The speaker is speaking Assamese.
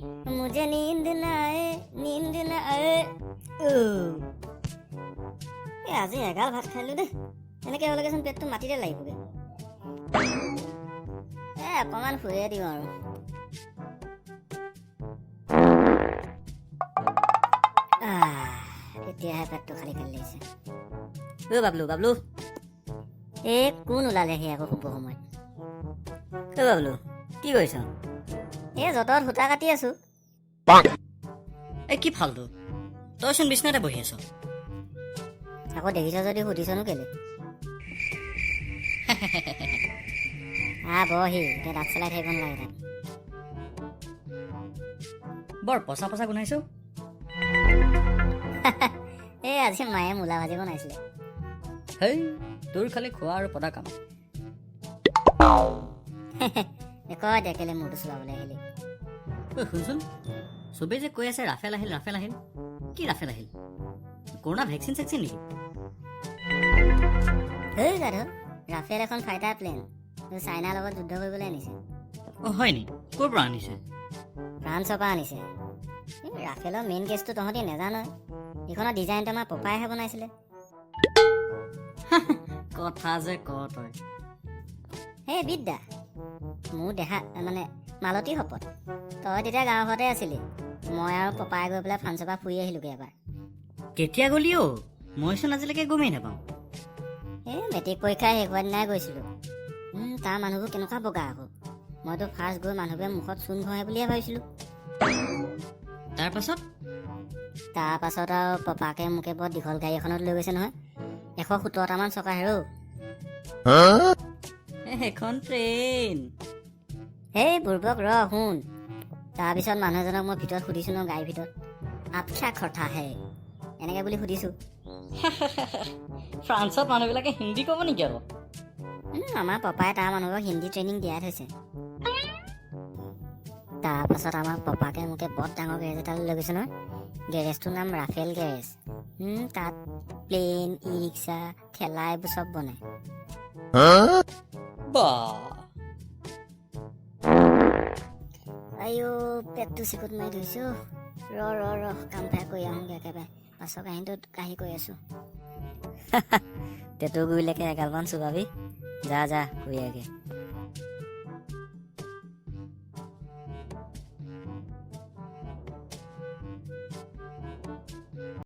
मुझे नींद ना आए नींद ना आए আজি এগাল ভাত খাইলো দে এনেকে হলেচোন পেটটো মাটিতে লাগিবগে অকমান শুয়ে দিওঁ আৰু এতিয়াহে পেটটো খালি খালি লাগিছে বাবলু বাবলু কোন ওলালেহি আকৌ শুব সময়ত বাবলু কি কৰিছ য'তত সূতা কাটি আছো কি ফালতু তইচোন বিছনাতে বহি আছ আকৌ দেখিছ যদি সুধিছনো কেলে বহি এতিয়া দাঁত চলাই থাকিব নালাগে তাত বৰ পচা পচা গোন্ধাইছো আজি মায়ে মূলা ভাজি বনাইছিলে হেই তোৰ খালি খোৱা আৰু পদা কাম কয় দে কেলে মূৰটো চলাবলৈ আহিলি শুনচোন চবেই যে কৈ আছে ৰাফেল আহিল কি ৰাফেল আহিল কৰোণা ভেকচিন চেকচিন নেকি ৰাফেল এখন ফাইটাৰ প্লেন চাইনাৰ লগত যুদ্ধ কৰিবলৈ আনিছে হয় নি ক'ৰ পৰা আনিছে ফ্ৰান্সৰ পৰা আনিছে ৰাফেলৰ মেইন কেছটো তহঁতি নেজানো এইখনৰ ডিজাইনটো আমাৰ পপাইহে বনাইছিলে কথা যে ক তই বিদ্যা মোৰ দেহা মানে মালতী শপত তই তেতিয়া গাঁৱৰ ঘৰতে আছিলি মই আৰু পপাই গৈ পেলাই ফ্ৰান্সৰ পৰা ফুৰি আহিলোগে এবাৰ কেতিয়া গলি মইচোন আজিলৈকে গমেই নাপাওঁ মেট্ৰিক পৰীক্ষা শেষ হোৱাৰ দিনাই গৈছিলো তাৰ মানুহবোৰ কেনেকুৱা বগা আকৌ মইতো ফাৰ্ষ্ট গৈ মানুহবোৰে মুখত চূণ ঘঁহে বুলিয়ে ভাবিছিলো তাৰপাছত আৰু পপাকে মোকে বৰ দীঘল গাড়ী এখনত লৈ গৈছে নহয় 117টামান চকা হেৰৌ এখন ট্ৰেইন বুৰ্বক শুন তাৰপিছত মানুহ এজনক মই ভিতৰত সুধিছো ন গাড়ীৰ ভিতৰত আচ্ছা কথা হে এনেকে বুলি সুধিছো ফ্ৰান্সত মানুহবিলাকে হিন্দী ক'ব নেকি আৰু আমাৰ পাপাই তাৰ মানুহক হিন্দী ট্ৰেইনিং দিয়াই থৈছে তাৰপাছত আমাৰ পাপাকে মোকে বৰ ডাঙৰ গেৰেজ এটালৈ লৈ গৈছে নহয় গেৰেজটোৰ নাম ৰাফেল গেৰেজ তাত প্লেন ই ৰিক্সা ঠেলা এইবোৰ চব বনাই পেটটো চিকুট মাৰি ধৰিছো ৰ কাম ফাই কৰি আহোঁগে একেবাৰে পাছৰ কাহিনীটো কাহি কৈ আছো তেতো গুৰিলৈকে এগালমান চুবাবি যা শুই আগে